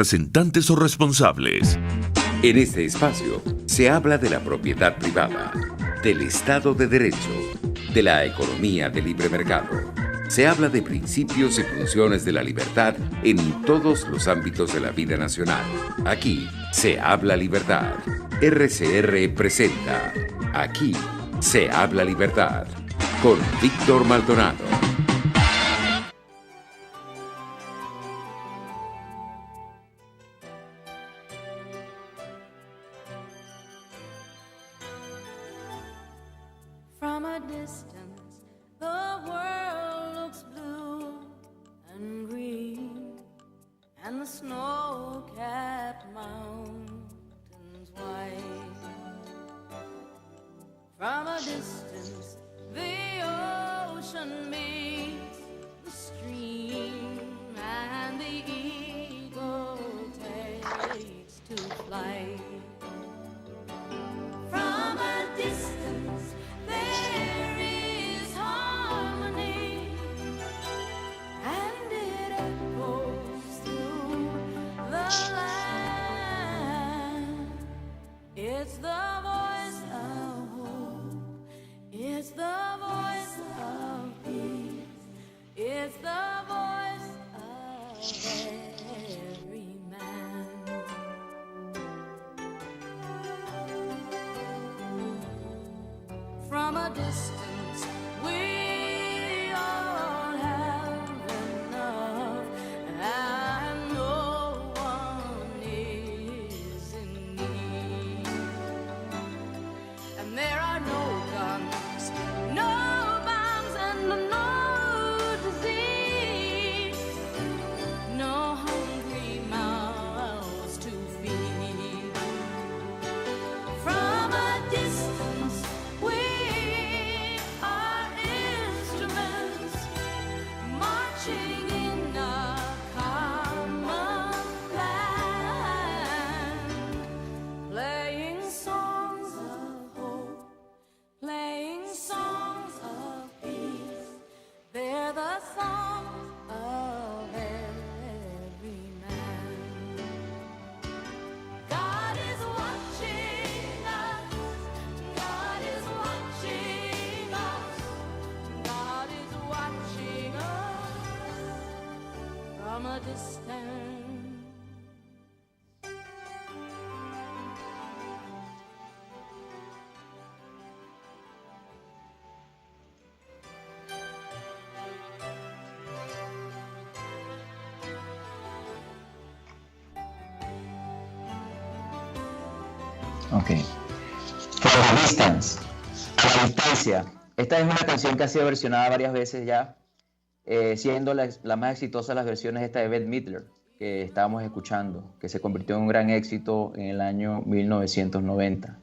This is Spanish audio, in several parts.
representantes o responsables. En este espacio se habla de la propiedad privada, del Estado de Derecho, de la economía de libre mercado. Se habla de principios y funciones de la libertad en todos los ámbitos de la vida nacional. Aquí se habla libertad. RCR presenta Aquí se habla libertad con Víctor Maldonado. From a distance, the world looks blue and green, and the snow-capped mountains white. From a distance, the ocean meets the stream, and the eagle takes to flight. From a distance, there is harmony, and it echoes through the land. It's the voice of hope, it's the voice of peace, it's the voice of every man. From a distance, we all have enough, and no one is in need. And there are no guns, no bombs, and no disease, no hungry mouths to feed. From a distance, we are instruments marching in a common land, playing songs of hope, playing songs of peace. They're the songs of every man. God is watching us. God is watching us. God is watching us from a distance. Ok. From a Distance, a la distancia. Esta es una canción que ha sido versionada varias veces ya, siendo la más exitosa de las versiones esta de Bette Midler, que estábamos escuchando, que se convirtió en un gran éxito en el año 1990.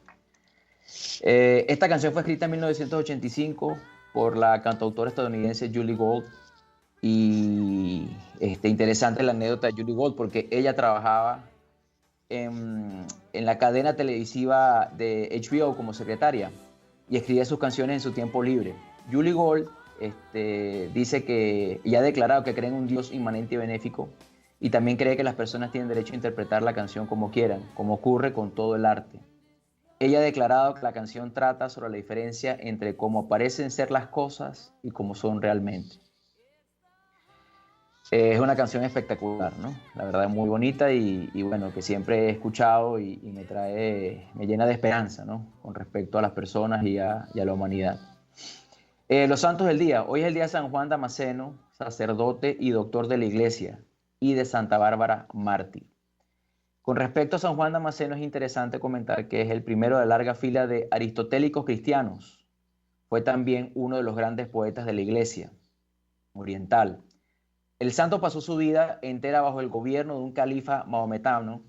Esta canción fue escrita en 1985 por la cantautora estadounidense Julie Gold, y interesante la anécdota de Julie Gold porque ella trabajaba en la cadena televisiva de HBO como secretaria y escribía sus canciones en su tiempo libre. Julie Gold dice que ella ha declarado que cree en un Dios inmanente y benéfico, y también cree que las personas tienen derecho a interpretar la canción como quieran, como ocurre con todo el arte. Ella ha declarado que la canción trata sobre la diferencia entre cómo parecen ser las cosas y cómo son realmente. Es una canción espectacular, ¿no? La verdad es muy bonita y bueno, que siempre he escuchado y me llena de esperanza, ¿no? Con respecto a las personas y a la humanidad. Los santos del día. Hoy es el día de San Juan Damasceno, sacerdote y doctor de la iglesia, y de Santa Bárbara, mártir. Con respecto a San Juan Damasceno, es interesante comentar que es el primero de larga fila de aristotélicos cristianos. Fue también uno de los grandes poetas de la iglesia oriental. El santo pasó su vida entera bajo el gobierno de un califa mahometano,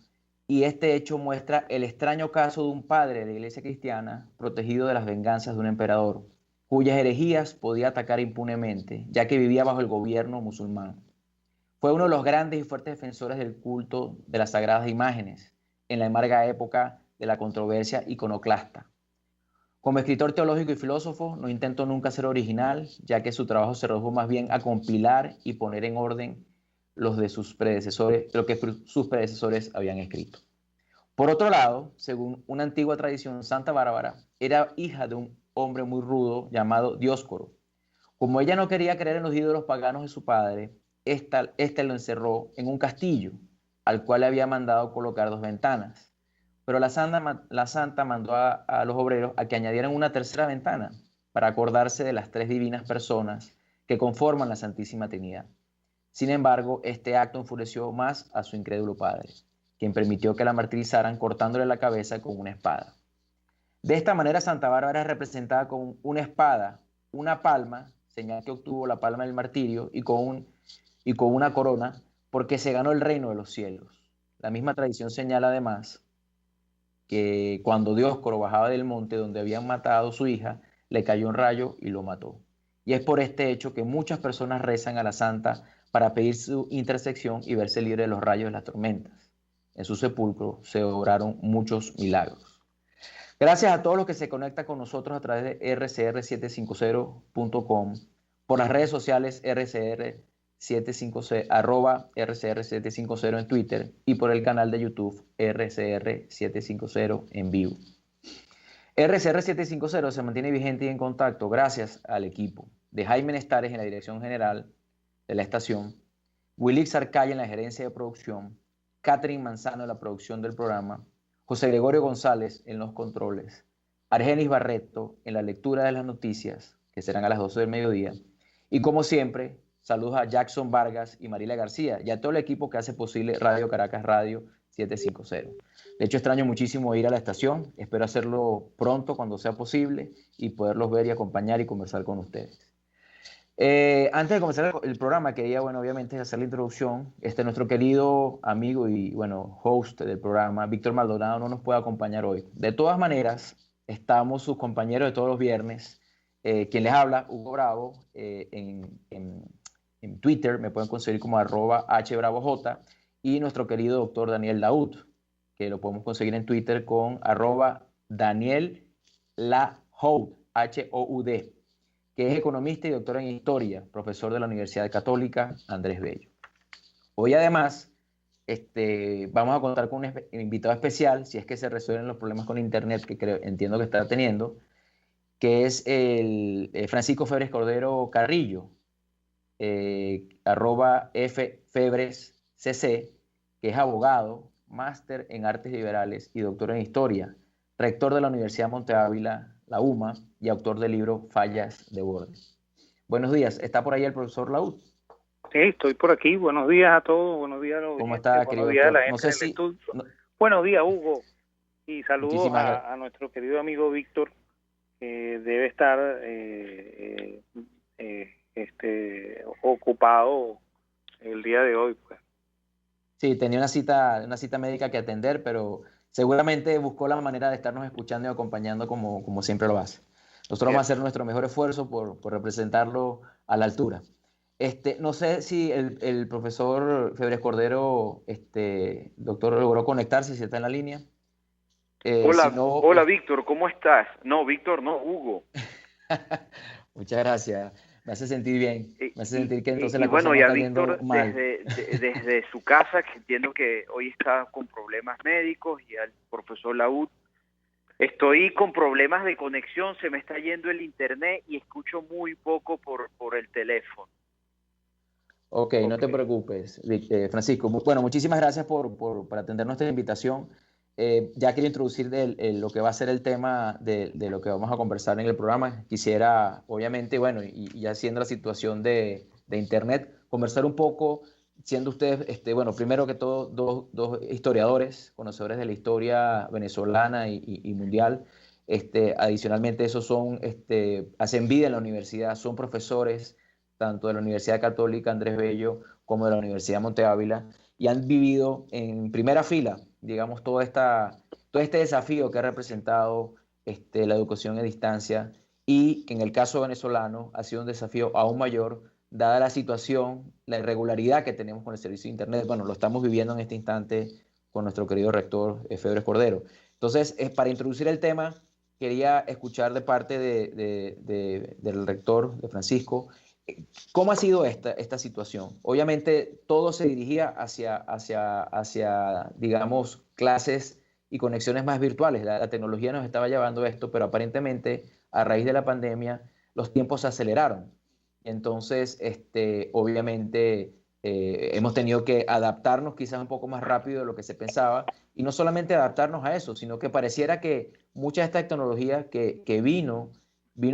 y este hecho muestra el extraño caso de un padre de la iglesia cristiana protegido de las venganzas de un emperador, cuyas herejías podía atacar impunemente, ya que vivía bajo el gobierno musulmán. Fue uno de los grandes y fuertes defensores del culto de las sagradas imágenes en la amarga época de la controversia iconoclasta. Como escritor teológico y filósofo, no intentó nunca ser original, ya que su trabajo se redujo más bien a compilar y poner en orden los de sus predecesores, lo que sus predecesores habían escrito. Por otro lado, según una antigua tradición, Santa Bárbara era hija de un hombre muy rudo llamado Dioscoro. Como ella no quería creer en los ídolos paganos de su padre, éste lo encerró en un castillo, al cual le había mandado colocar 2 ventanas. Pero la santa mandó a los obreros a que añadieran una tercera ventana para acordarse de las 3 divinas personas que conforman la Santísima Trinidad. Sin embargo, este acto enfureció más a su incrédulo padre, quien permitió que la martirizaran cortándole la cabeza con una espada. De esta manera, Santa Bárbara es representada con una espada, una palma, señal que obtuvo la palma del martirio, y con una corona, porque se ganó el reino de los cielos. La misma tradición señala además que cuando Dioscoro bajaba del monte donde habían matado a su hija, le cayó un rayo y lo mató. Y es por este hecho que muchas personas rezan a la santa para pedir su intersección y verse libre de los rayos de las tormentas. En su sepulcro se obraron muchos milagros. Gracias a todos los que se conectan con nosotros a través de rcr750.com, por las redes sociales @rcr750 en Twitter y por el canal de YouTube RCR750 en vivo. RCR750 se mantiene vigente y en contacto gracias al equipo de Jaime Nestares en la dirección general de la estación, Wilix Arcaya en la gerencia de producción, Catherine Manzano en la producción del programa, José Gregorio González en los controles, Argenis Barreto en la lectura de las noticias, que serán a las 12 del mediodía, y como siempre, saludos a Jackson Vargas y Mariela García y a todo el equipo que hace posible Radio Caracas Radio 750. De hecho, extraño muchísimo ir a la estación, espero hacerlo pronto cuando sea posible y poderlos ver y acompañar y conversar con ustedes. Antes de comenzar el programa, quería, obviamente hacer la introducción. Nuestro querido amigo y, host del programa, Víctor Maldonado, no nos puede acompañar hoy. De todas maneras, estamos sus compañeros de todos los viernes. Quien les habla, Hugo Bravo, en Twitter me pueden conseguir como @hbravoj, y nuestro querido doctor Daniel Laud, que lo podemos conseguir en Twitter con @Daniel Lahoud, Houd, que es economista y doctor en historia, profesor de la Universidad Católica Andrés Bello. Hoy además vamos a contar con un invitado especial, si es que se resuelven los problemas con internet que entiendo que está teniendo, que es el Francisco Febres Cordero Carrillo, @FFebresCC, que es abogado, máster en artes liberales y doctor en historia, rector de la Universidad Monte Ávila, la UMA, y autor del libro Fallas de Borde. Buenos días, ¿está por ahí el profesor Laud? Sí, estoy por aquí. Buenos días a todos, buenos días a los ¿Cómo está, querido buenos días a la doctor? gente del estudio. Buenos días, Hugo, y saludos a nuestro querido amigo Víctor, que debe estar ocupado el día de hoy, pues. Sí, tenía una cita médica que atender, pero seguramente buscó la manera de estarnos escuchando y acompañando como siempre lo hace. Nosotros vamos a hacer nuestro mejor esfuerzo por representarlo a la altura. No sé si el profesor Febres Cordero, doctor, logró conectarse, si está en la línea. Hola, si no, hola Víctor, ¿cómo estás? No, Víctor, no, Hugo. Muchas gracias. Me hace sentir bien. Me hace sentir que entonces la cosa no está yendo mal. Desde su casa, que entiendo que hoy está con problemas médicos, y al profesor Laud. Estoy con problemas de conexión, se me está yendo el internet y escucho muy poco por el teléfono. Ok, no te preocupes, Francisco. Bueno, muchísimas gracias por atender nuestra invitación. Ya quiero introducir lo que va a ser el tema de lo que vamos a conversar en el programa. Quisiera, obviamente, y ya siendo la situación de internet, conversar un poco, siendo ustedes, primero que todo, dos historiadores, conocedores de la historia venezolana y mundial. Adicionalmente, esos hacen vida en la universidad, son profesores tanto de la Universidad Católica Andrés Bello como de la Universidad Monte Ávila, y han vivido en primera fila, digamos, todo este desafío que ha representado la educación a distancia, y que en el caso venezolano ha sido un desafío aún mayor, dada la situación, la irregularidad que tenemos con el servicio de Internet. Bueno, lo estamos viviendo en este instante con nuestro querido rector Febres Cordero. Entonces, para introducir el tema, quería escuchar de parte del rector, de Francisco, ¿Cómo ha sido esta situación? Obviamente todo se dirigía hacia, digamos, clases y conexiones más virtuales. La tecnología nos estaba llevando a esto, pero aparentemente a raíz de la pandemia los tiempos se aceleraron. Entonces, obviamente hemos tenido que adaptarnos quizás un poco más rápido de lo que se pensaba, y no solamente adaptarnos a eso, sino que pareciera que mucha de esta tecnología que vino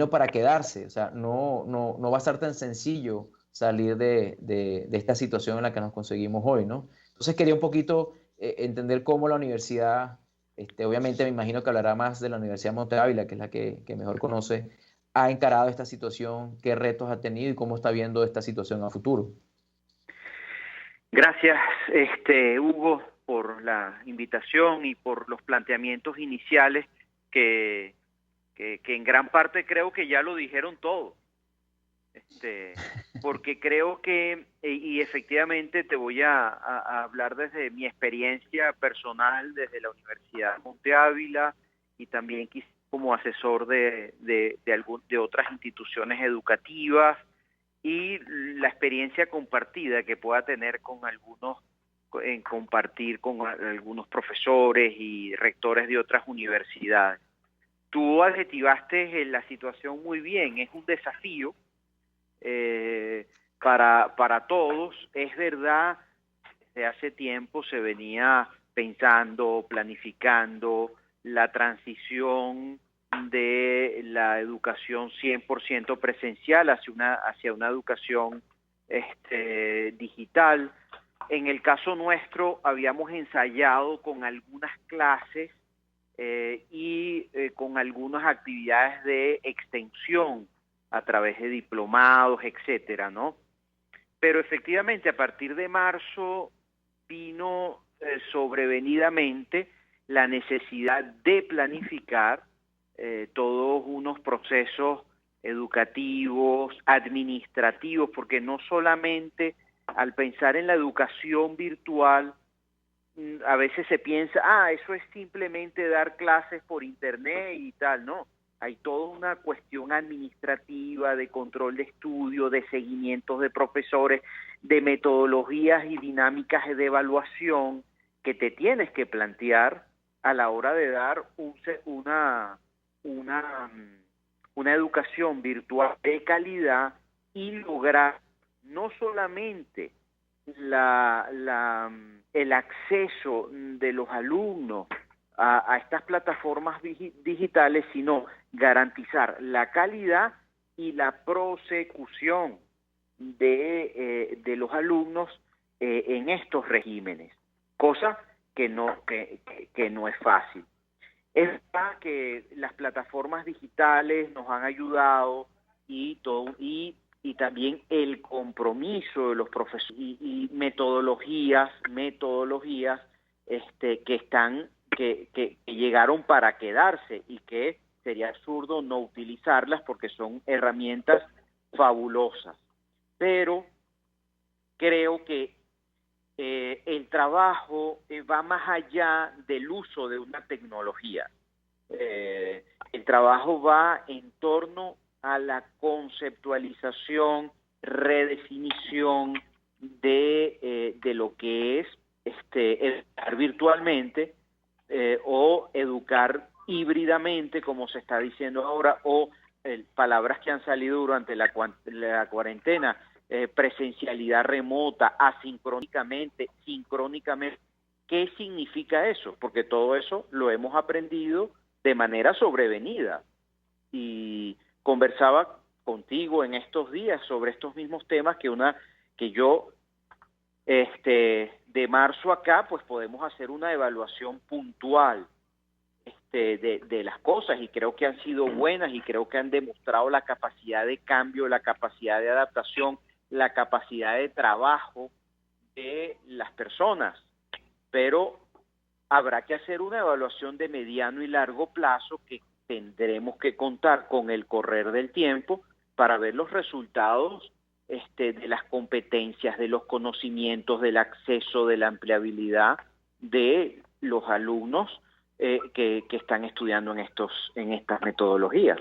para quedarse. O sea, no va a ser tan sencillo salir de esta situación en la que nos conseguimos hoy, ¿no? Entonces quería un poquito entender cómo la universidad, obviamente me imagino que hablará más de la Universidad Monte Ávila, que es la que mejor conoce, ha encarado esta situación, qué retos ha tenido y cómo está viendo esta situación a futuro. Gracias, Hugo, por la invitación y por los planteamientos iniciales que en gran parte creo que ya lo dijeron todo. Porque creo que, y efectivamente te voy a hablar desde mi experiencia personal, desde la Universidad Monte Ávila, y también como asesor de otras instituciones educativas, y la experiencia compartida que pueda tener en compartir con algunos profesores y rectores de otras universidades. Tú adjetivaste la situación muy bien, es un desafío para todos. Es verdad, desde hace tiempo se venía pensando, planificando la transición de la educación 100% presencial hacia una educación digital. En el caso nuestro habíamos ensayado con algunas clases y con algunas actividades de extensión a través de diplomados, etcétera, ¿no? Pero efectivamente a partir de marzo vino sobrevenidamente la necesidad de planificar todos unos procesos educativos, administrativos, porque no solamente al pensar en la educación virtual, a veces se piensa, eso es simplemente dar clases por internet y tal. No, hay toda una cuestión administrativa, de control de estudio, de seguimientos de profesores, de metodologías y dinámicas de evaluación que te tienes que plantear a la hora de dar una educación virtual de calidad y lograr no solamente el acceso de los alumnos a estas plataformas digitales, sino garantizar la calidad y la prosecución de los alumnos en estos regímenes, cosa que no es fácil. Es verdad que las plataformas digitales nos han ayudado y también el compromiso de los profesores y metodologías que llegaron para quedarse, y que sería absurdo no utilizarlas porque son herramientas fabulosas. Pero creo que el trabajo va más allá del uso de una tecnología. El trabajo va en torno a la conceptualización, redefinición de lo que es educar virtualmente o educar híbridamente, como se está diciendo ahora, o palabras que han salido durante la cuarentena, presencialidad remota, asincrónicamente, sincrónicamente. ¿Qué significa eso? Porque todo eso lo hemos aprendido de manera sobrevenida. Y conversaba contigo en estos días sobre estos mismos temas, que yo de marzo acá pues podemos hacer una evaluación puntual de las cosas, y creo que han sido buenas, y creo que han demostrado la capacidad de cambio, la capacidad de adaptación, la capacidad de trabajo de las personas. Pero habrá que hacer una evaluación de mediano y largo plazo, que tendremos que contar con el correr del tiempo para ver los resultados de las competencias, de los conocimientos, del acceso, de la empleabilidad de los alumnos que están estudiando en estas metodologías.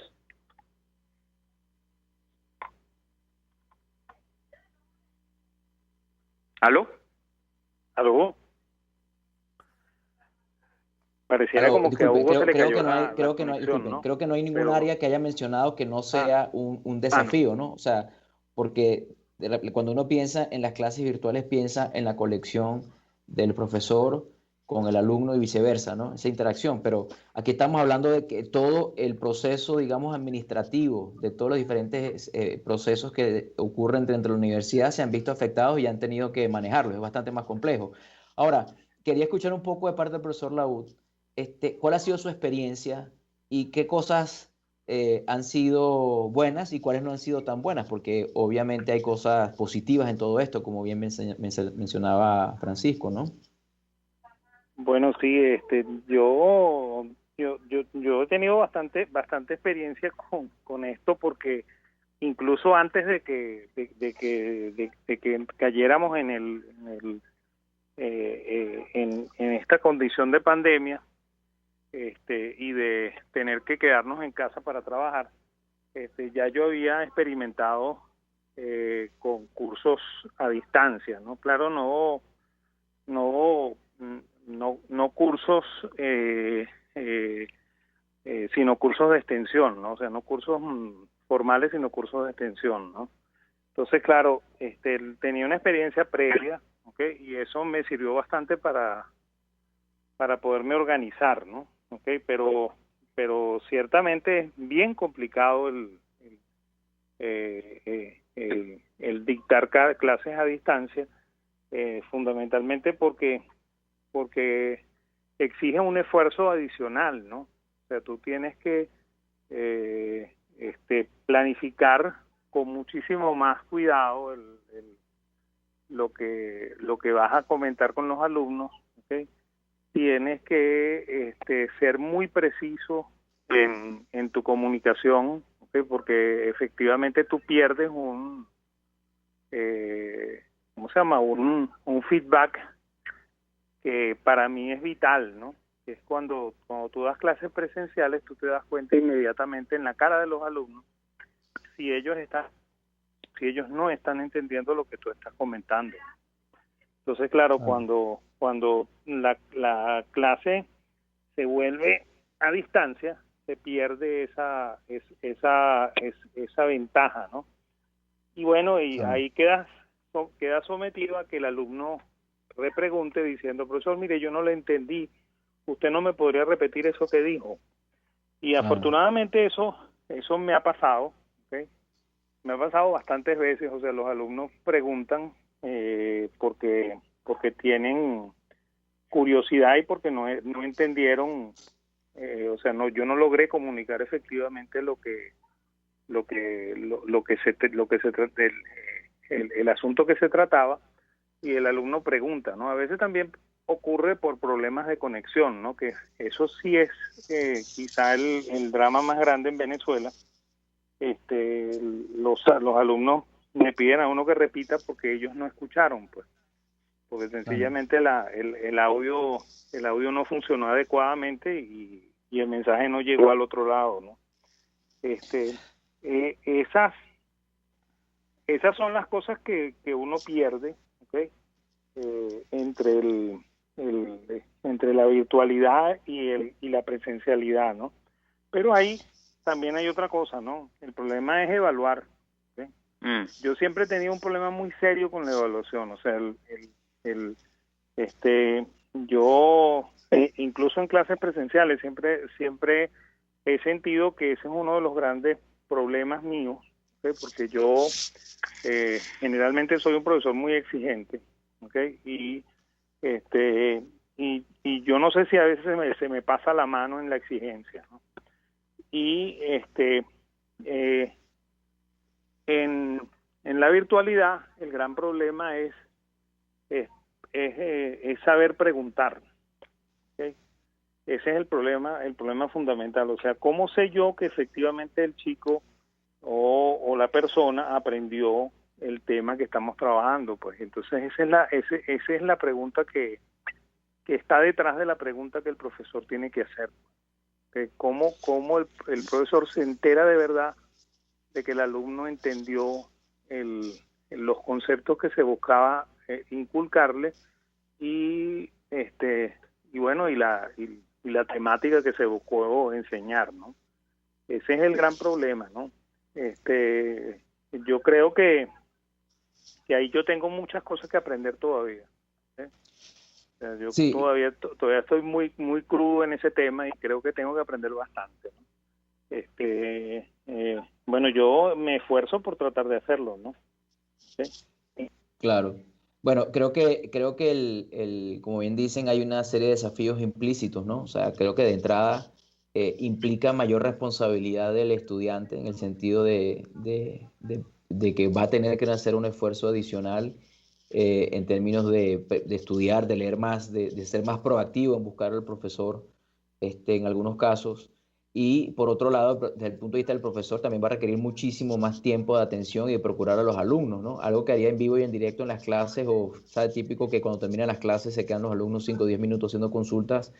¿Aló? ¿Aló? Pareciera como que a Disculpe, Hugo se le creo cayó que no hay, la creo que no hay, conexión, disculpen, ¿no? creo que no hay ningún Pero, área que haya mencionado que no sea un desafío, ¿no? O sea, porque cuando uno piensa en las clases virtuales, piensa en la conexión del profesor con el alumno y viceversa, ¿no? Esa interacción, pero aquí estamos hablando de que todo el proceso, digamos, administrativo, de todos los diferentes procesos que ocurren dentro de la universidad se han visto afectados y han tenido que manejarlos, es bastante más complejo. Ahora, quería escuchar un poco de parte del profesor Laud. ¿Cuál ha sido su experiencia y qué cosas han sido buenas y cuáles no han sido tan buenas? Porque obviamente hay cosas positivas en todo esto, como bien mencionaba Francisco, ¿no? bueno, sí, yo he tenido bastante experiencia con esto, porque incluso antes de que cayéramos en esta condición de pandemia, y de tener que quedarnos en casa para trabajar, ya yo había experimentado con cursos a distancia, ¿no? Claro, no cursos, sino cursos de extensión, ¿no? O sea, no cursos formales, sino cursos de extensión, ¿no? Entonces, claro, tenía una experiencia previa, ¿okay? Y eso me sirvió bastante para poderme organizar, ¿no? ¿Okay? Pero ciertamente es bien complicado el dictar clases a distancia, fundamentalmente porque exige un esfuerzo adicional, ¿no? O sea, tú tienes que planificar con muchísimo más cuidado lo que vas a comentar con los alumnos, ¿okay? Tienes que ser muy preciso en tu comunicación, ¿okay? Porque efectivamente tú pierdes ¿cómo se llama? Un feedback que para mí es vital, ¿no? Es cuando tú das clases presenciales, tú te das cuenta inmediatamente en la cara de los alumnos si ellos no están entendiendo lo que tú estás comentando. Entonces, claro, cuando la clase se vuelve a distancia, se pierde esa ventaja, ¿no? Y bueno, ahí queda sometido a que el alumno repregunte diciendo: profesor, mire, yo no le entendí, usted no me podría repetir eso que dijo. Y afortunadamente eso me ha pasado, ¿okay? Me ha pasado bastantes veces. O sea, los alumnos preguntan porque tienen curiosidad y porque no entendieron, o sea, yo no logré comunicar efectivamente el asunto que se trataba, y el alumno pregunta, ¿no? A veces también ocurre por problemas de conexión, ¿no? Que eso sí es quizá el drama más grande en Venezuela. Los alumnos me piden a uno que repita porque ellos no escucharon, pues, porque sencillamente el audio no funcionó adecuadamente y el mensaje no llegó al otro lado, ¿no? Esas son las cosas que uno pierde, ¿okay? Entre la virtualidad y la presencialidad, ¿no? Pero ahí también hay otra cosa, ¿no? El problema es evaluar, ¿okay? Yo siempre he tenido un problema muy serio con la evaluación. O sea, yo incluso en clases presenciales siempre he sentido que ese es uno de los grandes problemas míos, ¿okay? Porque yo generalmente soy un profesor muy exigente, ¿okay? Y yo no sé si a veces se me pasa la mano en la exigencia, ¿no? Y en la virtualidad el gran problema es saber preguntar, ¿okay? Ese es el problema fundamental. O sea, ¿cómo sé yo que efectivamente el chico o la persona aprendió el tema que estamos trabajando? Pues entonces esa es la pregunta que está detrás de la pregunta que el profesor tiene que hacer. ¿Cómo el profesor se entera de verdad de que el alumno entendió los conceptos que se buscaba inculcarle, y bueno, y la temática que se buscó enseñar, ¿no? Ese es el gran problema, ¿no? Yo creo que ahí yo tengo muchas cosas que aprender todavía. O sea, yo Sí. todavía estoy muy crudo en ese tema y creo que tengo que aprender bastante, ¿no? Bueno, yo me esfuerzo por tratar de hacerlo, ¿no? ¿Sí? Claro. Bueno, creo que como bien dicen, hay una serie de desafíos implícitos, ¿no? O sea, creo que de entrada implica mayor responsabilidad del estudiante en el sentido de que va a tener que hacer un esfuerzo adicional en términos de estudiar, de leer más, de ser más proactivo en buscar al profesor en algunos casos. Y por otro lado, desde el punto de vista del profesor, también va a requerir muchísimo más tiempo de atención y de procurar a los alumnos, ¿no? Algo que haría en vivo y en directo en las clases, o sabe, típico que cuando terminan las clases se quedan los alumnos 5 o 10 minutos haciendo consultas,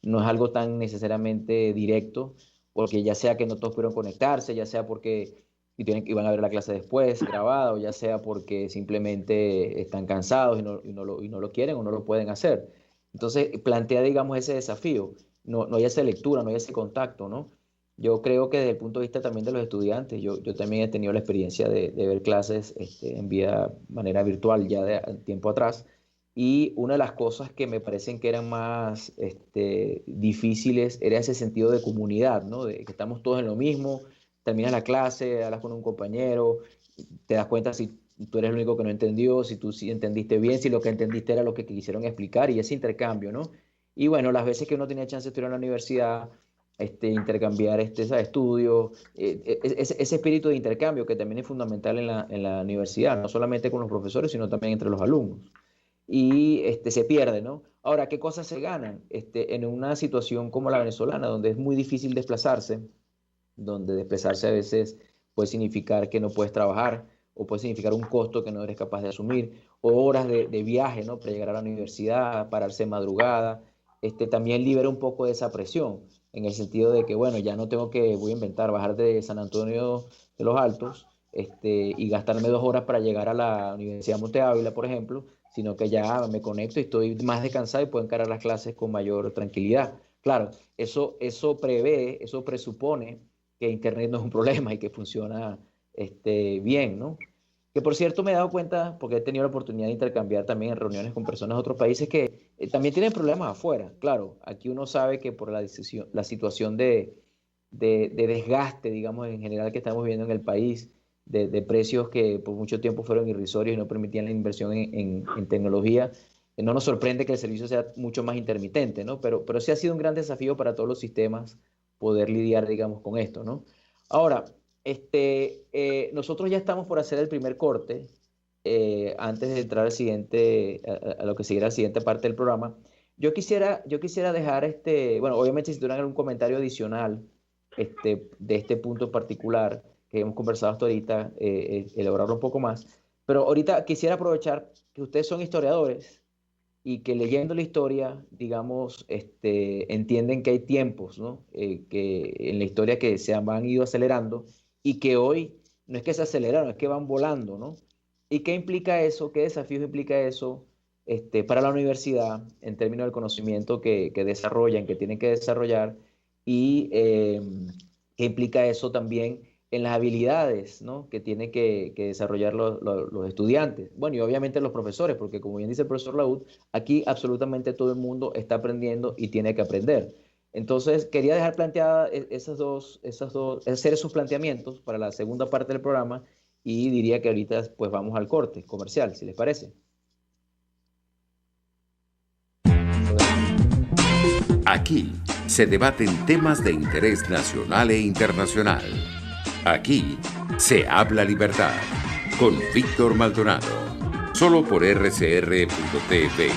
no es algo tan necesariamente directo, porque ya sea que no todos pudieron conectarse, ya sea porque iban a ver la clase después grabada, o ya sea porque simplemente están cansados y no lo quieren o no lo pueden hacer. Entonces plantea, digamos, ese desafío. No hay esa lectura, no hay ese contacto, ¿no? Yo creo que desde el punto de vista también de los estudiantes, yo también he tenido la experiencia de ver clases en manera virtual ya de tiempo atrás, y una de las cosas que me parecen que eran más difíciles era ese sentido de comunidad, ¿no? De que estamos todos en lo mismo, terminas la clase, hablas con un compañero, te das cuenta si tú eres el único que no entendió, si tú sí entendiste bien, si lo que entendiste era lo que quisieron explicar, y ese intercambio, ¿no? Y bueno, las veces que uno tenía chance de estudiar en la universidad, intercambiar ¿sabes? Estudios, ese espíritu de intercambio que también es fundamental en la universidad, no solamente con los profesores, sino también entre los alumnos. Y se pierde, ¿no? Ahora, ¿qué cosas se ganan? En una situación como la venezolana, donde es muy difícil desplazarse, donde desplazarse a veces puede significar que no puedes trabajar, o puede significar un costo que no eres capaz de asumir, o horas de viaje, ¿no? Para llegar a la universidad, pararse de madrugada. También libera un poco de esa presión, en el sentido de que, bueno, ya no tengo que, voy a inventar, bajar de San Antonio de los Altos y gastarme 2 horas para llegar a la Universidad Monte Ávila, por ejemplo, sino que ya me conecto y estoy más descansado y puedo encarar las clases con mayor tranquilidad. Claro, eso presupone que Internet no es un problema y que funciona bien, ¿no? Que por cierto me he dado cuenta, porque he tenido la oportunidad de intercambiar también en reuniones con personas de otros países que también tienen problemas afuera. Claro, aquí uno sabe que por la situación de desgaste, digamos, en general que estamos viviendo en el país, de precios que por mucho tiempo fueron irrisorios y no permitían la inversión en tecnología, no nos sorprende que el servicio sea mucho más intermitente, ¿no? Pero sí ha sido un gran desafío para todos los sistemas poder lidiar, digamos, con esto, ¿no? Ahora, nosotros ya estamos por hacer el primer corte antes de entrar a lo que seguirá la siguiente parte del programa. Yo quisiera dejar bueno, obviamente si tuvieran algún comentario adicional de este punto en particular que hemos conversado hasta ahorita, elaborarlo un poco más, pero ahorita quisiera aprovechar que ustedes son historiadores y que leyendo la historia, digamos, entienden que hay tiempos, ¿no? Que en la historia que van ido acelerando, y que hoy no es que se aceleraron, es que van volando, ¿no? ¿Y qué implica eso? ¿Qué desafíos implica eso para la universidad en términos del conocimiento que desarrollan, que tienen que desarrollar? Y qué implica eso también en las habilidades, ¿no? Que tienen que desarrollar los estudiantes. Bueno, y obviamente los profesores, porque como bien dice el profesor Laud, aquí absolutamente todo el mundo está aprendiendo y tiene que aprender. Entonces, quería dejar planteadas hacer esos planteamientos para la segunda parte del programa, y diría que ahorita pues vamos al corte comercial, si les parece. Aquí se debaten temas de interés nacional e internacional. Aquí se habla libertad con Víctor Maldonado. Solo por RCR.tv,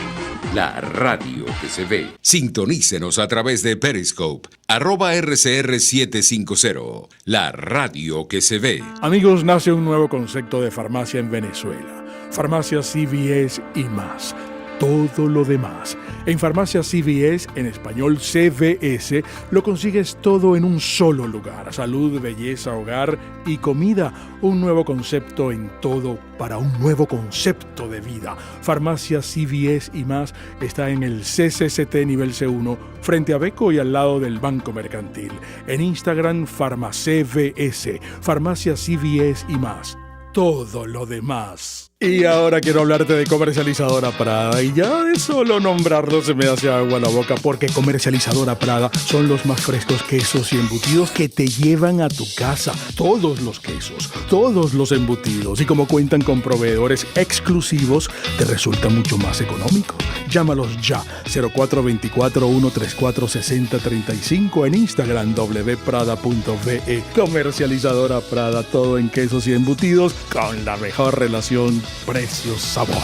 la radio que se ve. Sintonícenos a través de Periscope, @RCR750, la radio que se ve. Amigos, nace un nuevo concepto de farmacia en Venezuela. Farmacia CVS y más. todo lo demás. En Farmacias CVS, en español CVS, lo consigues todo en un solo lugar. Salud, belleza, hogar y comida. Un nuevo concepto en todo para un nuevo concepto de vida. Farmacias CVS y más está en el CCCT nivel C1, frente a Beco y al lado del Banco Mercantil. En Instagram, FarmaCVS, Farmacias CVS y más. Todo lo demás. Y ahora quiero hablarte de Comercializadora Prada. Y ya de solo nombrarlo se me hace agua la boca, porque Comercializadora Prada son los más frescos quesos y embutidos que te llevan a tu casa. Todos los quesos, todos los embutidos. Y como cuentan con proveedores exclusivos, te resulta mucho más económico. Llámalos ya. 0424-134-6035 en Instagram wprada.ve. Comercializadora Prada, todo en quesos y embutidos con la mejor relación precio-sabor.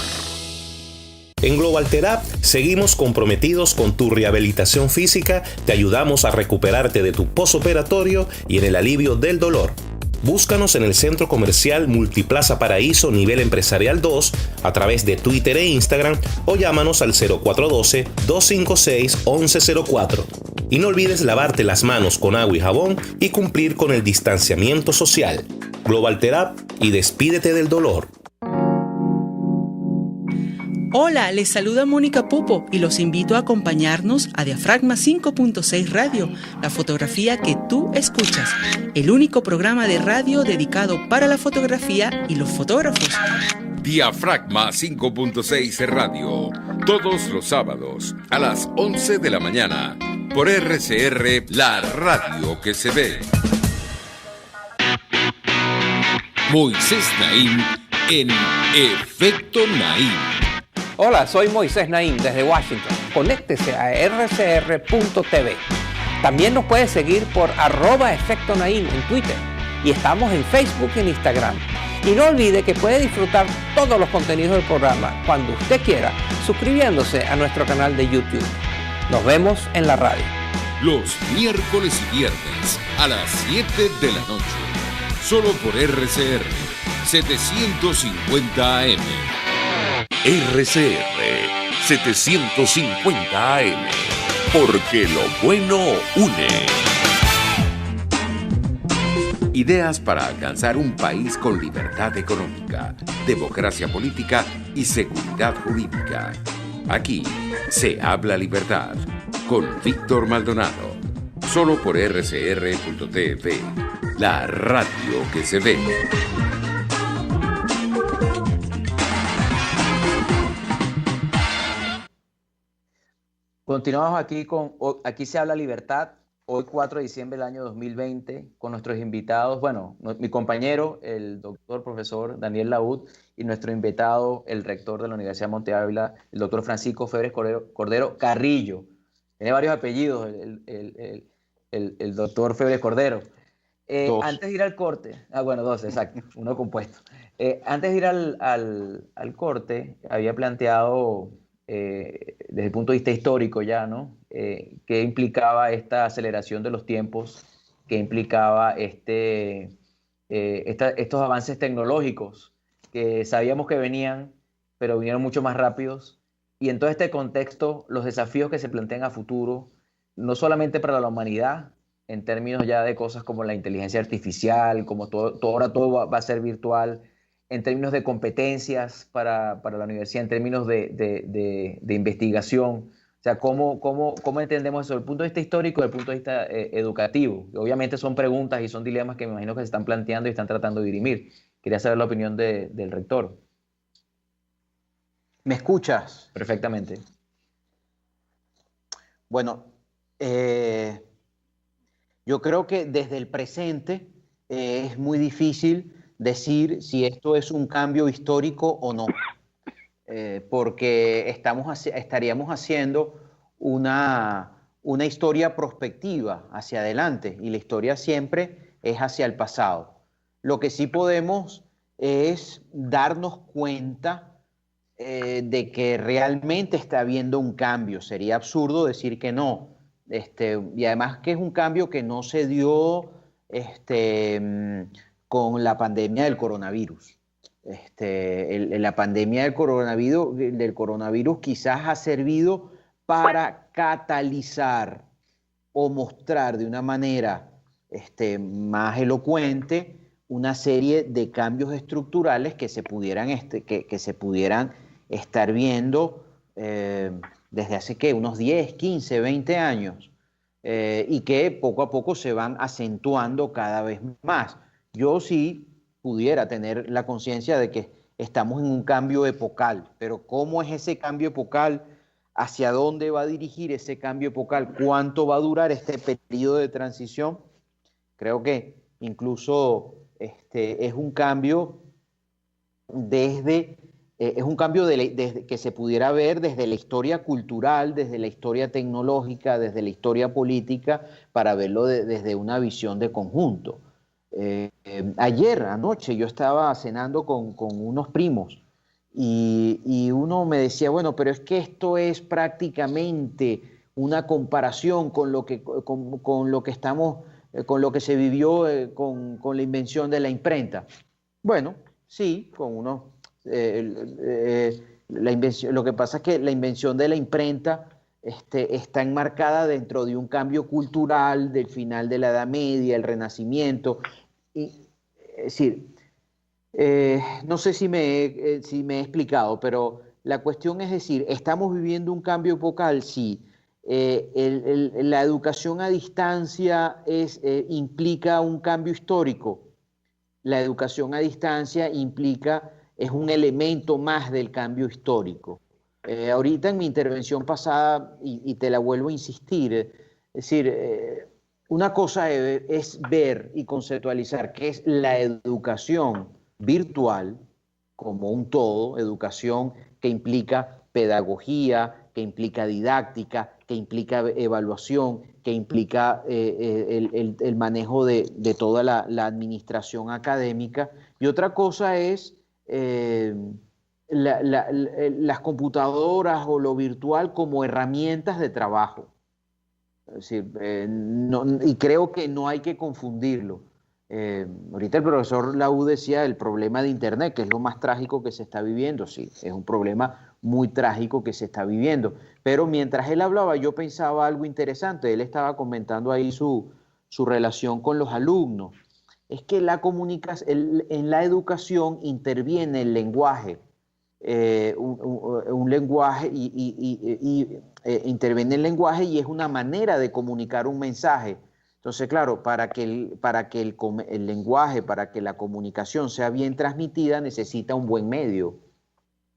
En Global Therapy seguimos comprometidos con tu rehabilitación física, te ayudamos a recuperarte de tu posoperatorio y en el alivio del dolor. Búscanos en el Centro Comercial Multiplaza Paraíso Nivel Empresarial 2 a través de Twitter e Instagram o llámanos al 0412-256-1104. Y no olvides lavarte las manos con agua y jabón y cumplir con el distanciamiento social. Global Therapy y despídete del dolor. Hola, les saluda Mónica Pupo y los invito a acompañarnos a Diafragma 5.6 Radio, la fotografía que tú escuchas, el único programa de radio dedicado para la fotografía y los fotógrafos. Diafragma 5.6 Radio, todos los sábados a las 11 de la mañana, por RCR, la radio que se ve. Moisés Naim en Efecto Naim. Hola, soy Moisés Naim desde Washington. Conéctese a rcr.tv. También nos puede seguir por @Efecto Naim en Twitter. Y estamos en Facebook y en Instagram. Y no olvide que puede disfrutar todos los contenidos del programa cuando usted quiera, suscribiéndose a nuestro canal de YouTube. Nos vemos en la radio. Los miércoles y viernes a las 7 de la noche. Solo por RCR 750 AM. RCR 750 AM, porque lo bueno une. Ideas para alcanzar un país con libertad económica, democracia política y seguridad jurídica. Aquí se habla libertad con Víctor Maldonado. Solo por rcr.tv, la radio que se ve. Continuamos aquí se habla libertad, hoy 4 de diciembre del año 2020, con nuestros invitados, bueno, mi compañero, el doctor profesor Daniel Laud, y nuestro invitado, el rector de la Universidad de Monte Ávila, el doctor Francisco Febres Cordero Carrillo. Tiene varios apellidos el doctor Febres Cordero. Antes de ir al corte, dos, exacto, uno compuesto. Antes de ir al corte, había planteado... desde el punto de vista histórico ya, ¿no? ¿Qué implicaba esta aceleración de los tiempos? ¿Qué implicaba estos avances tecnológicos que sabíamos que venían, pero vinieron mucho más rápidos? Y en todo este contexto, los desafíos que se plantean a futuro, no solamente para la humanidad, en términos ya de cosas como la inteligencia artificial, como ahora todo va a ser virtual, en términos de competencias para la universidad, en términos de investigación. O sea, ¿cómo entendemos eso desde el punto de vista histórico y desde el punto de vista educativo? Obviamente son preguntas y son dilemas que me imagino que se están planteando y están tratando de dirimir. Quería saber la opinión del rector. ¿Me escuchas? Perfectamente. Bueno, yo creo que desde el presente es muy difícil decir si esto es un cambio histórico o no, porque estaríamos haciendo una historia prospectiva hacia adelante, y la historia siempre es hacia el pasado. Lo que sí podemos es darnos cuenta de que realmente está habiendo un cambio. Sería absurdo decir que no. Y además que es un cambio que no se dio con la pandemia del coronavirus. La pandemia del coronavirus quizás ha servido para catalizar o mostrar de una manera más elocuente una serie de cambios estructurales que se pudieran, que se pudieran estar viendo desde hace unos 10, 15, 20 años y que poco a poco se van acentuando cada vez más. Yo sí pudiera tener la conciencia de que estamos en un cambio epocal, pero ¿cómo es ese cambio epocal? ¿Hacia dónde va a dirigir ese cambio epocal? ¿Cuánto va a durar este periodo de transición? Creo que incluso es un cambio desde que se pudiera ver desde la historia cultural, desde la historia tecnológica, desde la historia política, para verlo desde una visión de conjunto. Anoche, yo estaba cenando con unos primos y uno me decía, bueno, pero es que esto es prácticamente una comparación con lo que se vivió con la invención de la imprenta. Bueno, sí, lo que pasa es que la invención de la imprenta está enmarcada dentro de un cambio cultural del final de la Edad Media, el Renacimiento. Es decir, no sé si me he explicado, pero la cuestión es decir, ¿estamos viviendo un cambio epocal? Sí. La educación a distancia implica un cambio histórico. La educación a distancia es un elemento más del cambio histórico. Ahorita en mi intervención pasada, y te la vuelvo a insistir, es decir, una cosa es ver y conceptualizar qué es la educación virtual como un todo, educación que implica pedagogía, que implica didáctica, que implica evaluación, que implica el manejo de toda la administración académica. Y otra cosa es las computadoras o lo virtual como herramientas de trabajo. Es decir, y creo que no hay que confundirlo. Ahorita el profesor Laú decía el problema de Internet, que es lo más trágico que se está viviendo. Sí, es un problema muy trágico que se está viviendo. Pero mientras él hablaba, yo pensaba algo interesante. Él estaba comentando ahí su relación con los alumnos. Es que en la educación interviene el lenguaje. Un lenguaje interviene el lenguaje y es una manera de comunicar un mensaje. Entonces, claro, para que el lenguaje, para que la comunicación sea bien transmitida, necesita un buen medio.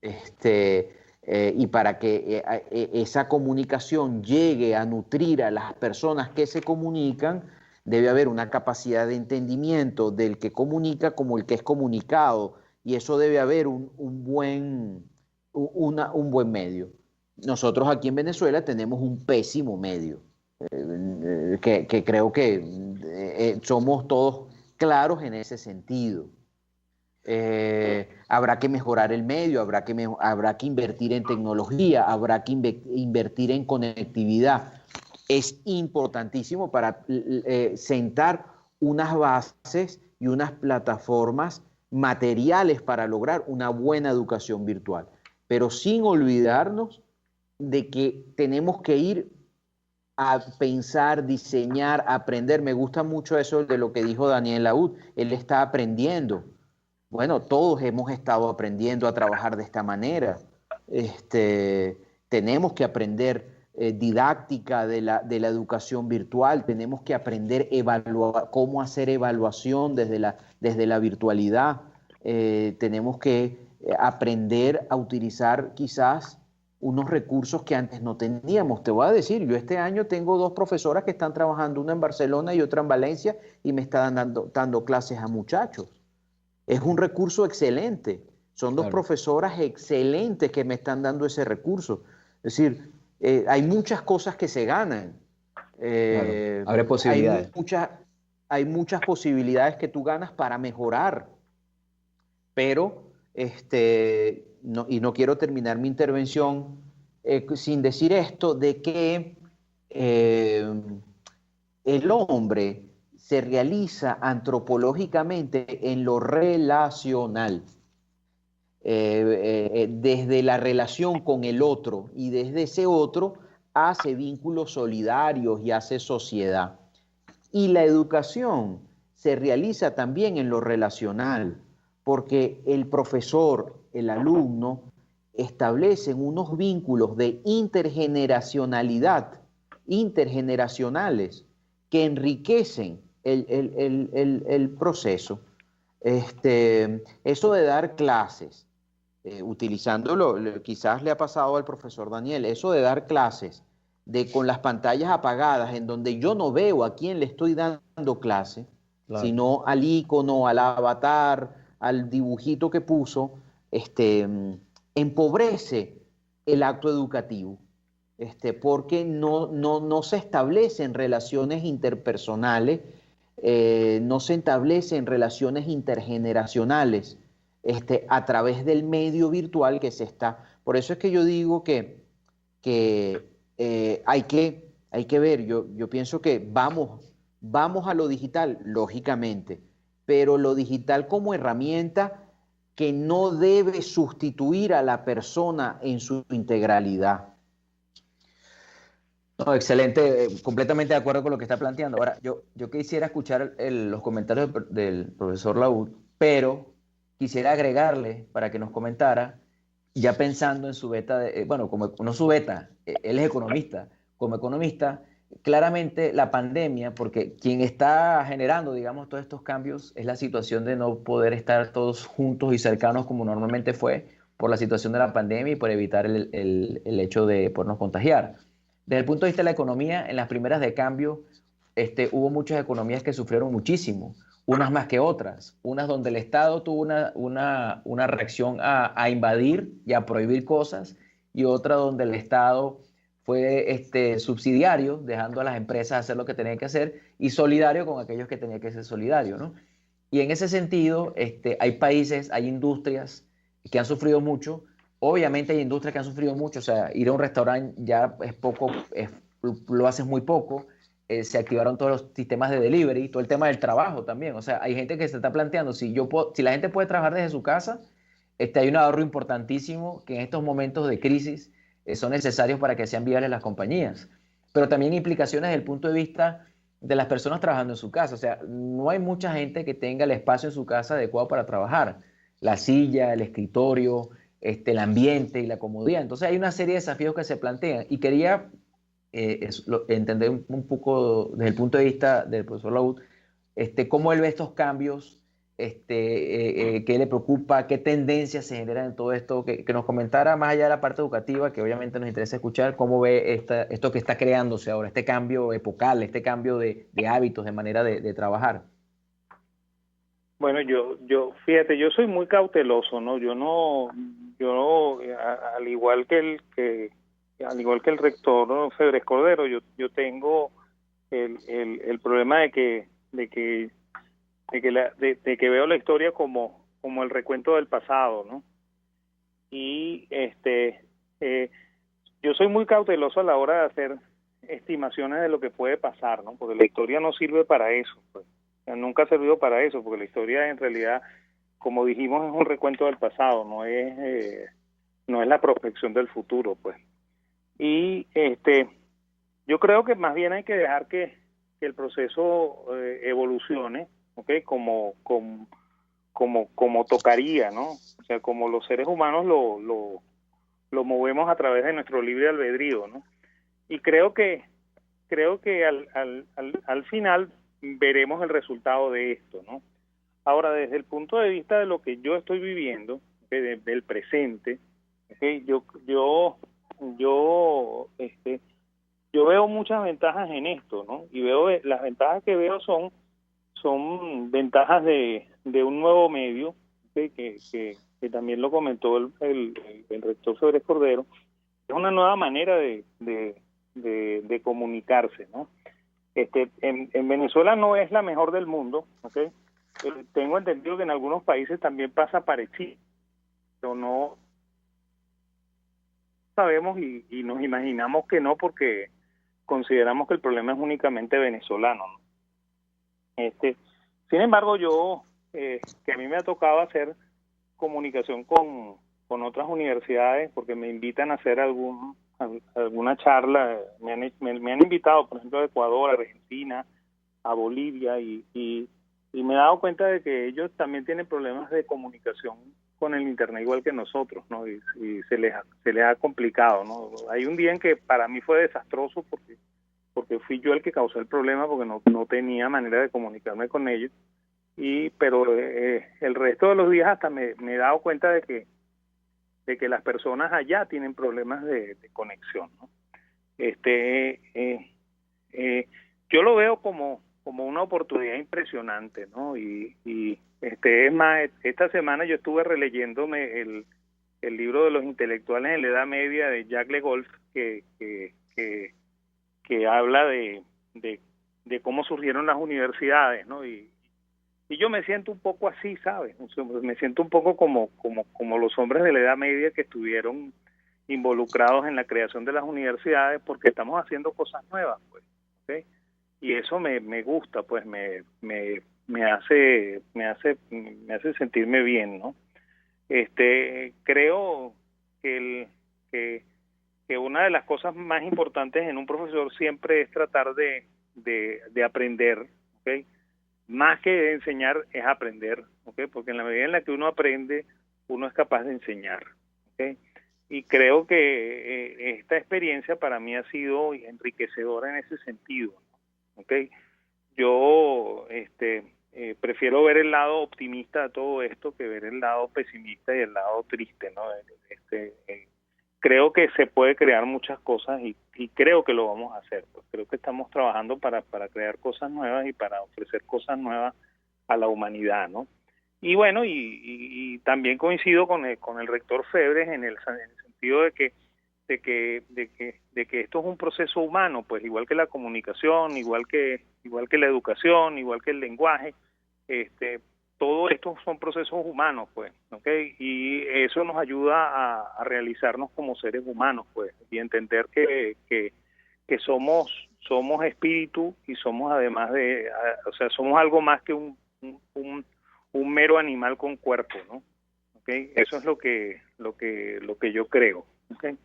Y para que esa comunicación llegue a nutrir a las personas que se comunican, debe haber una capacidad de entendimiento del que comunica como el que es comunicado. Y eso debe haber un buen medio. Nosotros aquí en Venezuela tenemos un pésimo medio, que creo que somos todos claros en ese sentido. Habrá que mejorar el medio, habrá que invertir en tecnología, habrá que invertir en conectividad. Es importantísimo para sentar unas bases y unas plataformas materiales para lograr una buena educación virtual, pero sin olvidarnos de que tenemos que ir a pensar, diseñar, aprender. Me gusta mucho eso de lo que dijo Daniel Laud. Él está aprendiendo. Bueno, todos hemos estado aprendiendo a trabajar de esta manera. Tenemos que aprender didáctica de la educación virtual, tenemos que aprender cómo hacer evaluación desde la virtualidad, tenemos que aprender a utilizar quizás unos recursos que antes no teníamos. Te voy a decir, yo este año tengo 2 profesoras que están trabajando, una en Barcelona y otra en Valencia, y me están dando clases a muchachos. Es un recurso excelente, son 2 profesoras excelentes que me están dando ese recurso. Es decir, hay muchas cosas que se ganan. Habrá posibilidades. Hay muchas posibilidades que tú ganas para mejorar. Pero, no quiero terminar mi intervención sin decir esto, de que el hombre se realiza antropológicamente en lo relacional. desde la relación con el otro, y desde ese otro hace vínculos solidarios y hace sociedad. Y la educación se realiza también en lo relacional, porque el profesor, el alumno, establecen unos vínculos de intergeneracionales, que enriquecen el proceso. Eso de dar clases, utilizándolo, quizás le ha pasado al profesor Daniel, eso de dar clases con las pantallas apagadas, en donde yo no veo a quién le estoy dando clase, claro, sino al ícono, al avatar, al dibujito que puso, empobrece el acto educativo, porque no se establecen relaciones interpersonales, no se establecen relaciones intergeneracionales a través del medio virtual que se está. Por eso es que yo digo que hay que ver, yo pienso que vamos a lo digital, lógicamente, pero lo digital como herramienta que no debe sustituir a la persona en su integralidad. No, excelente, completamente de acuerdo con lo que está planteando. Ahora, yo quisiera escuchar los comentarios del profesor Laúd, pero quisiera agregarle para que nos comentara, ya pensando en su beta, no su beta, él es economista, como economista, claramente la pandemia, porque quien está generando, digamos, todos estos cambios es la situación de no poder estar todos juntos y cercanos como normalmente fue por la situación de la pandemia y por evitar el hecho de podernos contagiar. Desde el punto de vista de la economía, en las primeras de cambio, hubo muchas economías que sufrieron muchísimo, unas más que otras, unas donde el Estado tuvo una reacción a invadir y a prohibir cosas, y otra donde el Estado fue subsidiario, dejando a las empresas hacer lo que tenían que hacer, y solidario con aquellos que tenían que ser solidarios, ¿no? Y en ese sentido, hay países, hay industrias que han sufrido mucho. Obviamente hay industrias que han sufrido mucho, o sea, ir a un restaurante ya es poco, lo haces muy poco. Se activaron todos los sistemas de delivery, todo el tema del trabajo también. O sea, hay gente que se está planteando, si la gente puede trabajar desde su casa, hay un ahorro importantísimo que en estos momentos de crisis son necesarios para que sean viables las compañías. Pero también implicaciones desde el punto de vista de las personas trabajando en su casa. O sea, no hay mucha gente que tenga el espacio en su casa adecuado para trabajar. La silla, el escritorio, el ambiente y la comodidad. Entonces hay una serie de desafíos que se plantean, y quería entender un poco desde el punto de vista del profesor Laúd, cómo él ve estos cambios, qué le preocupa, qué tendencias se generan en todo esto, que nos comentara más allá de la parte educativa, que obviamente nos interesa escuchar, cómo ve esto que está creándose ahora, este cambio epocal, este cambio de hábitos, de manera de trabajar. Bueno, fíjate, yo soy muy cauteloso, ¿no? Yo no, al igual que el rector, ¿no?, Febres Cordero, yo tengo el problema de que veo la historia como el recuento del pasado, ¿no? Y yo soy muy cauteloso a la hora de hacer estimaciones de lo que puede pasar, ¿no? Porque la historia no sirve para eso, pues. Nunca ha servido para eso, porque la historia en realidad, como dijimos, es un recuento del pasado, no es la prospección del futuro, pues. Y yo creo que más bien hay que dejar que el proceso evolucione, ¿okay? Como tocaría, ¿no? O sea, como los seres humanos lo movemos a través de nuestro libre albedrío, ¿no? Y creo que al final veremos el resultado de esto, ¿no? Ahora, desde el punto de vista de lo que yo estoy viviendo, ¿okay?, del presente, ¿okay?, yo veo muchas ventajas en esto, ¿no? Y las ventajas que veo son ventajas de un nuevo medio, ¿okay?, que también lo comentó el rector Febres Cordero. Es una nueva manera de comunicarse, ¿no? En Venezuela no es la mejor del mundo, ¿okay? Tengo entendido que en algunos países también pasa parecido, pero no sabemos y nos imaginamos que no, porque consideramos que el problema es únicamente venezolano, ¿no? Sin embargo, que a mí me ha tocado hacer comunicación con otras universidades porque me invitan a hacer alguna charla. Me han invitado, por ejemplo, a Ecuador, a Argentina, a Bolivia y me he dado cuenta de que ellos también tienen problemas de comunicación con el internet igual que nosotros, ¿no? Y se les ha complicado, ¿no? Hay un día en que para mí fue desastroso porque fui yo el que causó el problema porque no tenía manera de comunicarme con ellos, pero el resto de los días hasta me he dado cuenta de que las personas allá tienen problemas de conexión, ¿no? Yo lo veo como una oportunidad impresionante, ¿no? Y es más, esta semana yo estuve releyéndome el libro de los intelectuales en la Edad Media de Jacques Le Goff, que habla de cómo surgieron las universidades, ¿no? Y yo me siento un poco así, ¿sabes? Me siento un poco como los hombres de la Edad Media que estuvieron involucrados en la creación de las universidades porque estamos haciendo cosas nuevas, pues, ¿okay? Y eso me gusta, pues me hace sentirme bien, ¿no? Creo que una de las cosas más importantes en un profesor siempre es tratar de aprender, ¿okay? Más que de enseñar es aprender, ¿okay? Porque en la medida en la que uno aprende, uno es capaz de enseñar, ¿okay? Y creo que esta experiencia para mí ha sido enriquecedora en ese sentido, ¿okay? Yo prefiero ver el lado optimista de todo esto que ver el lado pesimista y el lado triste, ¿no? Creo que se puede crear muchas cosas y creo que lo vamos a hacer. Pues creo que estamos trabajando para crear cosas nuevas y para ofrecer cosas nuevas a la humanidad, ¿no? Y bueno, y también coincido con el rector Febres en el sentido de que esto es un proceso humano, pues igual que la comunicación, igual que la educación, igual que el lenguaje, todo esto son procesos humanos, pues, ¿okay? Y eso nos ayuda a realizarnos como seres humanos, pues, y entender que somos espíritu y somos además somos algo más que un mero animal con cuerpo, ¿no? ¿Okay? Eso es lo que yo creo, ¿okay?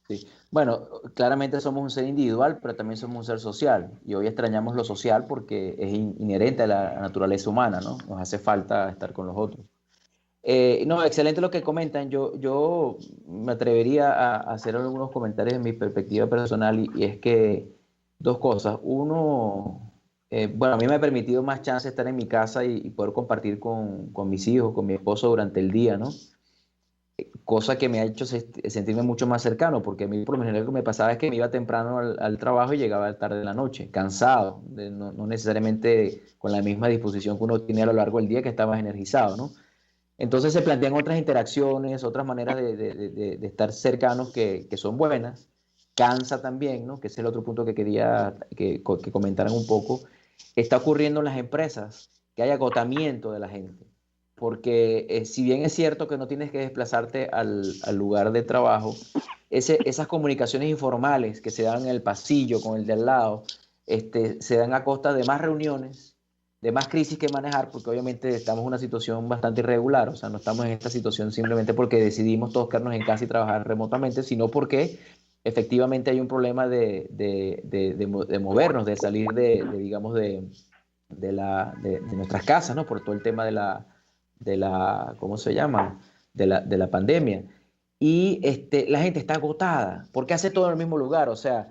Sí. Bueno, claramente somos un ser individual, pero también somos un ser social. Y hoy extrañamos lo social porque es inherente a la naturaleza humana, ¿no? Nos hace falta estar con los otros. No, excelente lo que comentan. Yo me atrevería a hacer algunos comentarios en mi perspectiva personal y es que dos cosas. Uno, bueno, a mí me ha permitido más chance de estar en mi casa y poder compartir con mis hijos, con mi esposo durante el día, ¿no? Cosa que me ha hecho sentirme mucho más cercano, porque a mí por lo general lo que me pasaba es que me iba temprano al trabajo y llegaba tarde de la noche, cansado, no necesariamente con la misma disposición que uno tiene a lo largo del día, que está más energizado, ¿no? Entonces se plantean otras interacciones, otras maneras de estar cercanos que son buenas. Cansa también, ¿no? Que es el otro punto que quería que comentaran un poco. Está ocurriendo en las empresas que hay agotamiento de la gente. Porque si bien es cierto que no tienes que desplazarte al lugar de trabajo, esas comunicaciones informales que se dan en el pasillo con el de al lado, se dan a costa de más reuniones, de más crisis que manejar, porque obviamente estamos en una situación bastante irregular, o sea, no estamos en esta situación simplemente porque decidimos todos quedarnos en casa y trabajar remotamente, sino porque efectivamente hay un problema de movernos, de salir digamos, de nuestras casas, ¿no? Por todo el tema de la ¿cómo se llama? De la pandemia. Y la gente está agotada, porque hace todo en el mismo lugar, o sea,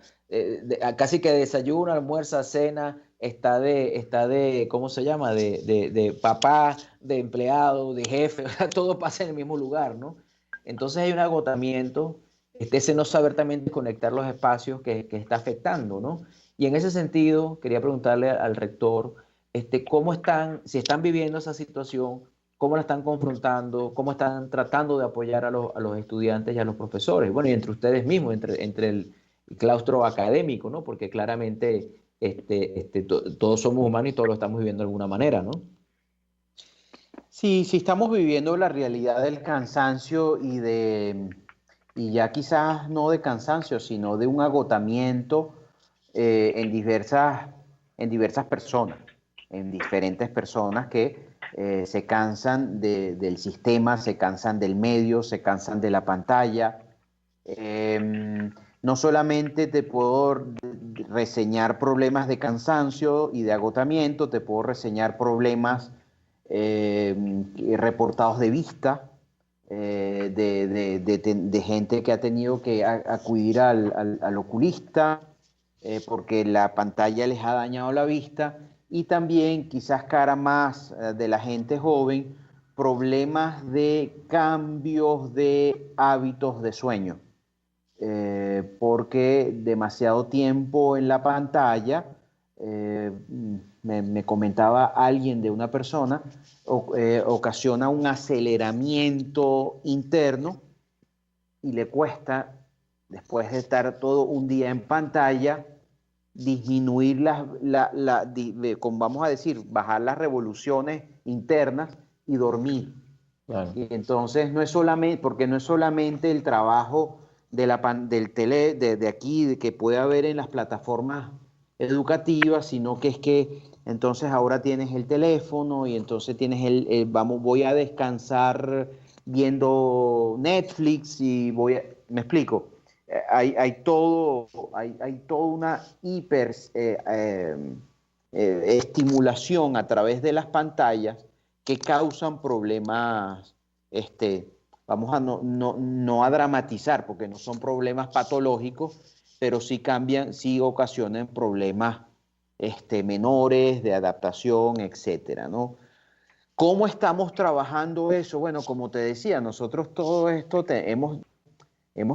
casi que desayuna, almuerza, cena, está de ¿cómo se llama? De papá, de empleado, de jefe, todo pasa en el mismo lugar, ¿no? Entonces hay un agotamiento, ese no saber también desconectar los espacios que está afectando, ¿no? Y en ese sentido, quería preguntarle al rector, si están viviendo esa situación, cómo la están confrontando, cómo están tratando de apoyar a los estudiantes y a los profesores, bueno, y entre ustedes mismos, entre el claustro académico, ¿no? Porque claramente todos somos humanos y todos lo estamos viviendo de alguna manera, ¿no? Sí, sí estamos viviendo la realidad del cansancio y ya quizás no de cansancio, sino de un agotamiento en diversas personas. en diferentes personas que se cansan del sistema, se cansan del medio, se cansan de la pantalla. No solamente te puedo reseñar problemas de cansancio y de agotamiento, te puedo reseñar problemas reportados de vista, de gente que ha tenido que acudir al oculista porque la pantalla les ha dañado la vista, y también, quizás cara más de la gente joven, problemas de cambios de hábitos de sueño. Porque demasiado tiempo en la pantalla, me comentaba alguien de una persona, ocasiona un aceleramiento interno y le cuesta, después de estar todo un día en pantalla, disminuir vamos a decir, bajar las revoluciones internas y dormir. Claro. Y entonces no es solamente, porque no es solamente el trabajo de aquí, que puede haber en las plataformas educativas, sino que es que entonces ahora tienes el teléfono y entonces tienes voy a descansar viendo Netflix y me explico. Hay toda una estimulación a través de las pantallas que causan problemas, vamos a no a dramatizar, porque no son problemas patológicos, pero sí ocasionan problemas menores de adaptación, etcétera, ¿no? ¿Cómo estamos trabajando eso? Bueno, como te decía, nosotros todo esto hemos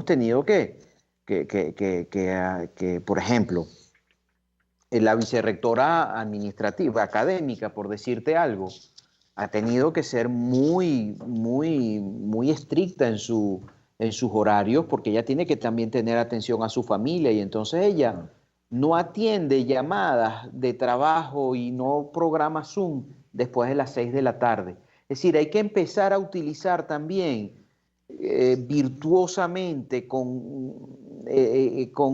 tenido que, por ejemplo, la vicerrectora administrativa, académica, por decirte algo, ha tenido que ser muy estricta en sus horarios, porque ella tiene que también tener atención a su familia, y entonces ella no atiende llamadas de trabajo y no programa Zoom después de las 6 de la tarde. Es decir, hay que empezar a utilizar también virtuosamente con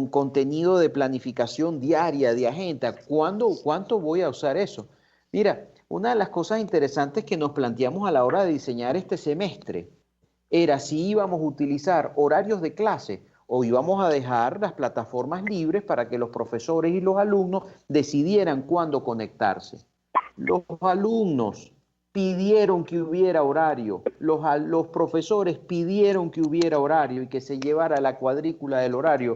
contenido de planificación diaria, de agenda. ¿Cuánto voy a usar eso? Mira, una de las cosas interesantes que nos planteamos a la hora de diseñar este semestre era si íbamos a utilizar horarios de clase o íbamos a dejar las plataformas libres para que los profesores y los alumnos decidieran cuándo conectarse. Los alumnos pidieron que hubiera horario, los profesores pidieron que hubiera horario y que se llevara la cuadrícula del horario,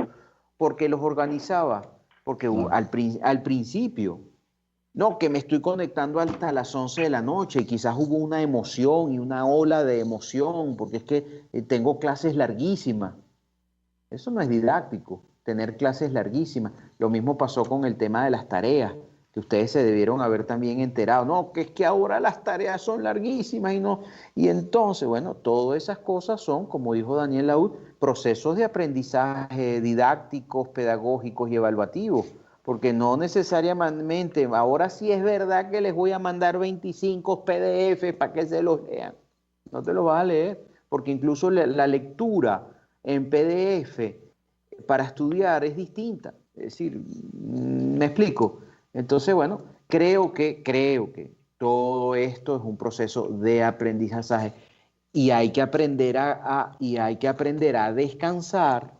porque los organizaba, porque al principio, no, que me estoy conectando hasta las 11 de la noche y quizás hubo una emoción y una ola de emoción, porque es que tengo clases larguísimas. Eso no es didáctico, tener clases larguísimas. Lo mismo pasó con el tema de las tareas, que ustedes se debieron haber también enterado. No, que es que ahora las tareas son larguísimas y entonces, bueno, todas esas cosas son, como dijo Daniel Laud, procesos de aprendizaje didácticos, pedagógicos y evaluativos, porque no necesariamente, ahora sí es verdad que les voy a mandar 25 PDF para que se los lean. No te los vas a leer, porque incluso la lectura en PDF para estudiar es distinta. Es decir, me explico. Entonces, bueno, creo que todo esto es un proceso de aprendizaje y hay que aprender a descansar,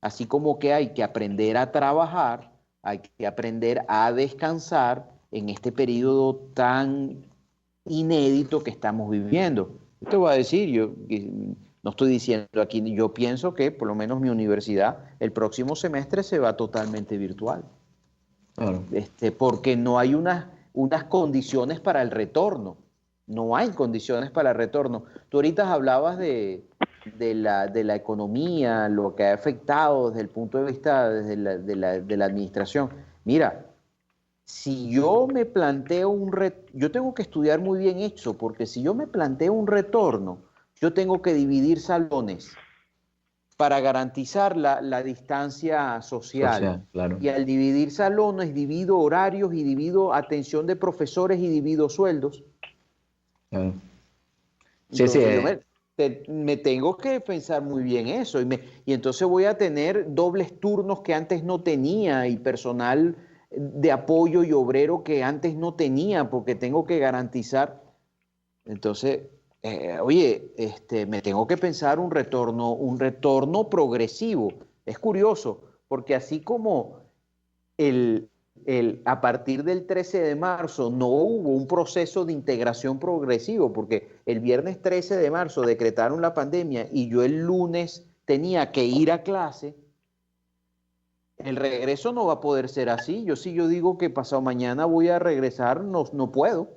así como que hay que aprender a trabajar, hay que aprender a descansar en este periodo tan inédito que estamos viviendo. Yo te voy a decir, yo no estoy diciendo aquí, yo pienso que por lo menos mi universidad el próximo semestre se va totalmente virtual. Claro. Porque no hay unas condiciones para el retorno. No hay condiciones para el retorno. Tú ahorita hablabas de la economía, lo que ha afectado desde el punto de vista de la administración. Mira, si yo me planteo yo tengo que estudiar muy bien eso, porque si yo me planteo un retorno, yo tengo que dividir salones para garantizar la distancia social. Claro. Y al dividir salones, divido horarios y divido atención de profesores y divido sueldos. Claro. Sí, entonces, me tengo que pensar muy bien eso. Y entonces voy a tener dobles turnos que antes no tenía y personal de apoyo y obrero que antes no tenía porque tengo que garantizar. Entonces, oye, me tengo que pensar un retorno progresivo. Es curioso, porque así como a partir del 13 de marzo no hubo un proceso de integración progresivo, porque el viernes 13 de marzo decretaron la pandemia y yo el lunes tenía que ir a clase, el regreso no va a poder ser así. Yo digo que pasado mañana voy a regresar, no puedo.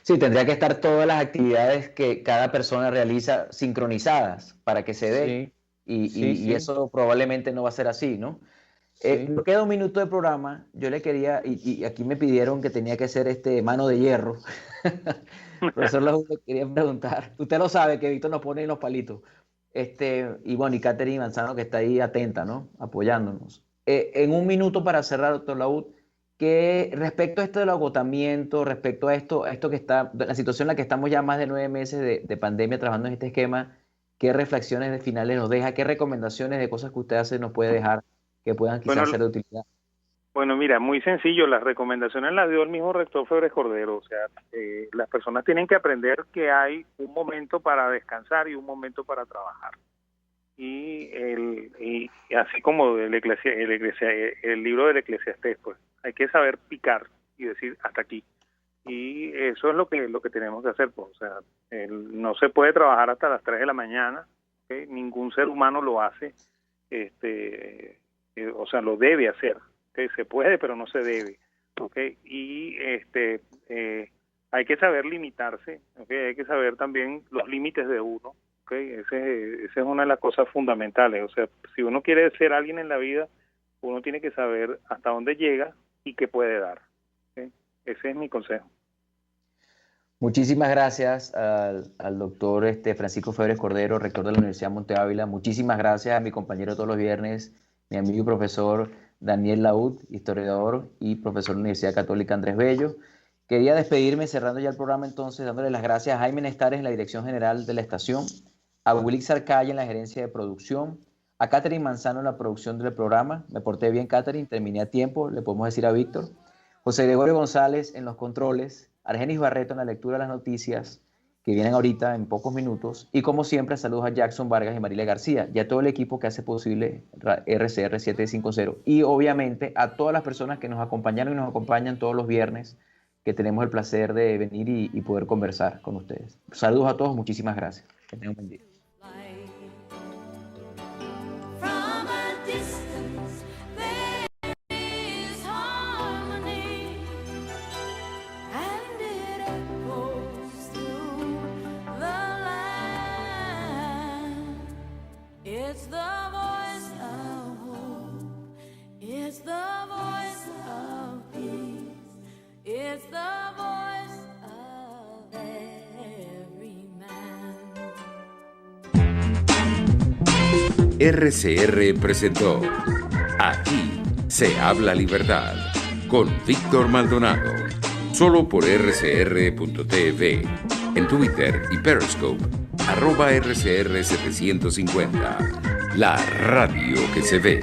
Sí, tendría que estar todas las actividades que cada persona realiza sincronizadas para que se dé. Sí. Y eso probablemente no va a ser así, ¿no? Me queda un minuto de programa. Yo le quería, y aquí me pidieron que tenía que ser mano de hierro. Profesor Laud, le quería preguntar. Usted lo sabe que Víctor nos pone en los palitos. Y bueno, y Catherine Manzano, que está ahí atenta, ¿no? Apoyándonos. En un minuto para cerrar, doctor Laud, que respecto a esto del agotamiento, respecto a esto que está, la situación en la que estamos ya más de 9 meses de pandemia trabajando en este esquema, ¿qué reflexiones de finales nos deja? ¿Qué recomendaciones de cosas que usted hace nos puede dejar que puedan quizás ser de utilidad? Bueno, mira, muy sencillo, las recomendaciones las dio el mismo rector Febres Cordero, o sea, las personas tienen que aprender que hay un momento para descansar y un momento para trabajar. Y así como el libro del Eclesiastés, pues, hay que saber picar y decir hasta aquí. Y eso es lo que tenemos que hacer, pues, o sea, no se puede trabajar hasta las 3 de la mañana, ¿okay? Ningún ser humano lo hace, o sea, lo debe hacer. Okay, se puede, pero no se debe. Okay, y hay que saber limitarse. Okay, hay que saber también los límites de uno. Okay, esa es una de las cosas fundamentales. O sea, si uno quiere ser alguien en la vida, uno tiene que saber hasta dónde llega y qué puede dar. Okay, ese es mi consejo. Muchísimas gracias al doctor Francisco Febres Cordero, rector de la Universidad Monte Ávila. Muchísimas gracias a mi compañero todos los viernes, mi amigo y profesor Daniel Laud, historiador y profesor de la Universidad Católica Andrés Bello. Quería despedirme cerrando ya el programa entonces dándole las gracias a Jaime Nestares en la dirección general de la estación, a Wilix Arcaya en la gerencia de producción, a Catherine Manzano en la producción del programa. Me porté bien, Catherine, terminé a tiempo, le podemos decir a Víctor. José Gregorio González en los controles, Argenis Barreto en la lectura de las noticias que vienen ahorita en pocos minutos, y como siempre saludos a Jackson Vargas y Marilia García y a todo el equipo que hace posible RCR 750, y obviamente a todas las personas que nos acompañaron y nos acompañan todos los viernes, que tenemos el placer de venir y poder conversar con ustedes. Saludos a todos, muchísimas gracias. Que tengan un buen día. It's the voice of hope. It's the voice of peace. It's the voice of every man. RCR presentó Aquí se habla libertad con Víctor Maldonado. Solo por rcr.tv, en Twitter y Periscope. @RCR750, la radio que se ve.